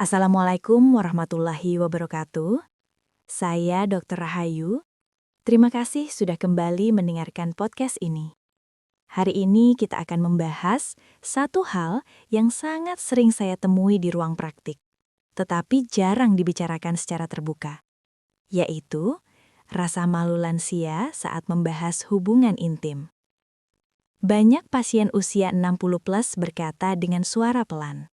Assalamualaikum warahmatullahi wabarakatuh. Saya Dr. Rahayu. Terima kasih sudah kembali mendengarkan podcast ini. Hari ini kita akan membahas satu hal yang sangat sering saya temui di ruang praktik, tetapi jarang dibicarakan secara terbuka, yaitu rasa malu lansia saat membahas hubungan intim. Banyak pasien usia 60 plus berkata dengan suara pelan,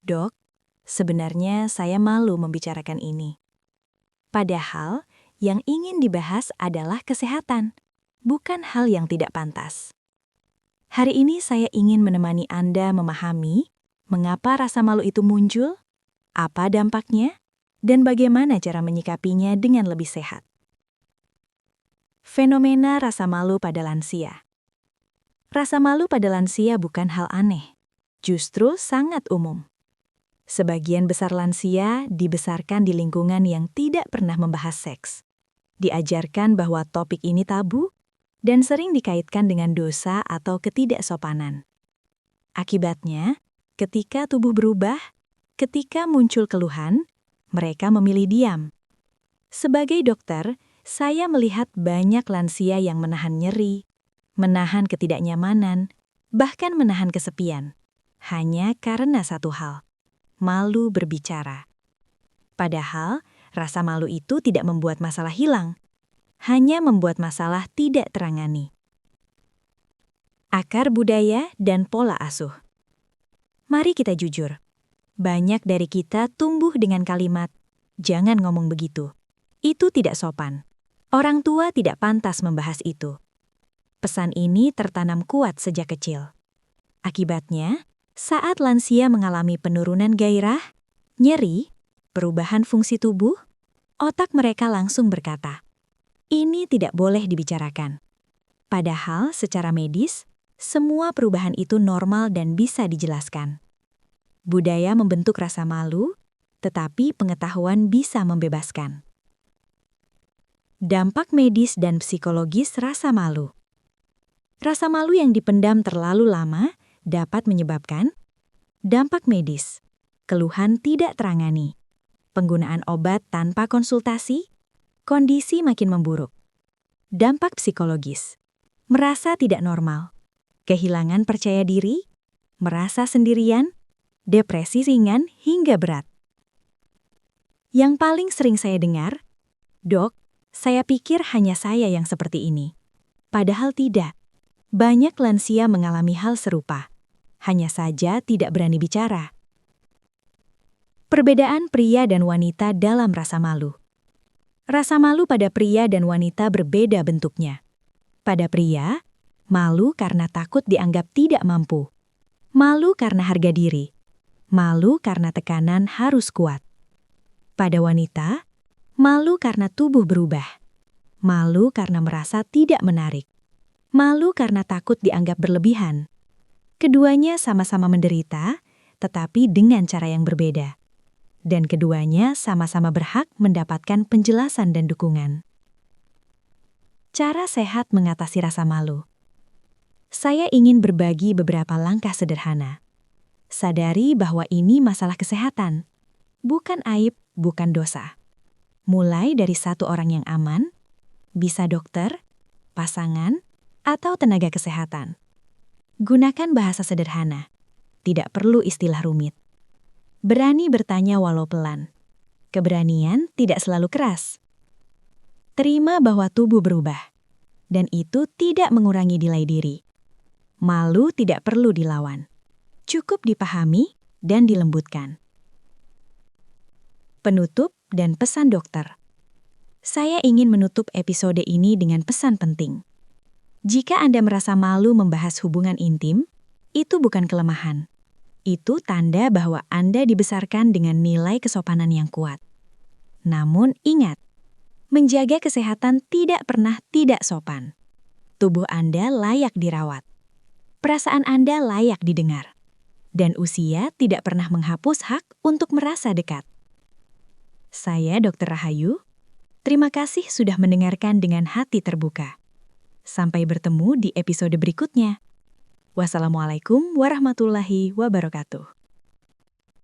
"Dok, sebenarnya saya malu membicarakan ini." Padahal, yang ingin dibahas adalah kesehatan, bukan hal yang tidak pantas. Hari ini saya ingin menemani Anda memahami mengapa rasa malu itu muncul, apa dampaknya, dan bagaimana cara menyikapinya dengan lebih sehat. Fenomena rasa malu pada lansia. Rasa malu pada lansia bukan hal aneh, justru sangat umum. Sebagian besar lansia dibesarkan di lingkungan yang tidak pernah membahas seks. Diajarkan bahwa topik ini tabu dan sering dikaitkan dengan dosa atau ketidaksopanan. Akibatnya, ketika tubuh berubah, ketika muncul keluhan, mereka memilih diam. Sebagai dokter, saya melihat banyak lansia yang menahan nyeri, menahan ketidaknyamanan, bahkan menahan kesepian, hanya karena satu hal: malu berbicara. Padahal, rasa malu itu tidak membuat masalah hilang, hanya membuat masalah tidak terangani. Akar budaya dan pola asuh. Mari kita jujur, banyak dari kita tumbuh dengan kalimat, "Jangan ngomong begitu. Itu tidak sopan. Orang tua tidak pantas membahas itu." Pesan ini tertanam kuat sejak kecil. Akibatnya, saat lansia mengalami penurunan gairah, nyeri, perubahan fungsi tubuh, otak mereka langsung berkata, "Ini tidak boleh dibicarakan." Padahal secara medis, semua perubahan itu normal dan bisa dijelaskan. Budaya membentuk rasa malu, tetapi pengetahuan bisa membebaskan. Dampak medis dan psikologis rasa malu. Rasa malu yang dipendam terlalu lama dapat menyebabkan dampak medis, keluhan tidak terangani, penggunaan obat tanpa konsultasi, kondisi makin memburuk. Dampak psikologis, merasa tidak normal, kehilangan percaya diri, merasa sendirian, depresi ringan hingga berat. Yang paling sering saya dengar, "Dok, saya pikir hanya saya yang seperti ini." Padahal tidak. Banyak lansia mengalami hal serupa, hanya saja tidak berani bicara. Perbedaan pria dan wanita dalam rasa malu. Rasa malu pada pria dan wanita berbeda bentuknya. Pada pria, malu karena takut dianggap tidak mampu. Malu karena harga diri. Malu karena tekanan harus kuat. Pada wanita, malu karena tubuh berubah. Malu karena merasa tidak menarik. Malu karena takut dianggap berlebihan. Keduanya sama-sama menderita, tetapi dengan cara yang berbeda. Dan keduanya sama-sama berhak mendapatkan penjelasan dan dukungan. Cara sehat mengatasi rasa malu. Saya ingin berbagi beberapa langkah sederhana. Sadari bahwa ini masalah kesehatan, bukan aib, bukan dosa. Mulai dari satu orang yang aman, bisa dokter, pasangan, atau tenaga kesehatan. Gunakan bahasa sederhana, tidak perlu istilah rumit. Berani bertanya walau pelan. Keberanian tidak selalu keras. Terima bahwa tubuh berubah, dan itu tidak mengurangi nilai diri. Malu tidak perlu dilawan, cukup dipahami dan dilembutkan. Penutup dan pesan dokter. Saya ingin menutup episode ini dengan pesan penting. Jika Anda merasa malu membahas hubungan intim, itu bukan kelemahan. Itu tanda bahwa Anda dibesarkan dengan nilai kesopanan yang kuat. Namun ingat, menjaga kesehatan tidak pernah tidak sopan. Tubuh Anda layak dirawat. Perasaan Anda layak didengar. Dan usia tidak pernah menghapus hak untuk merasa dekat. Saya Dr. Rahayu. Terima kasih sudah mendengarkan dengan hati terbuka. Sampai bertemu di episode berikutnya. Wassalamualaikum warahmatullahi wabarakatuh.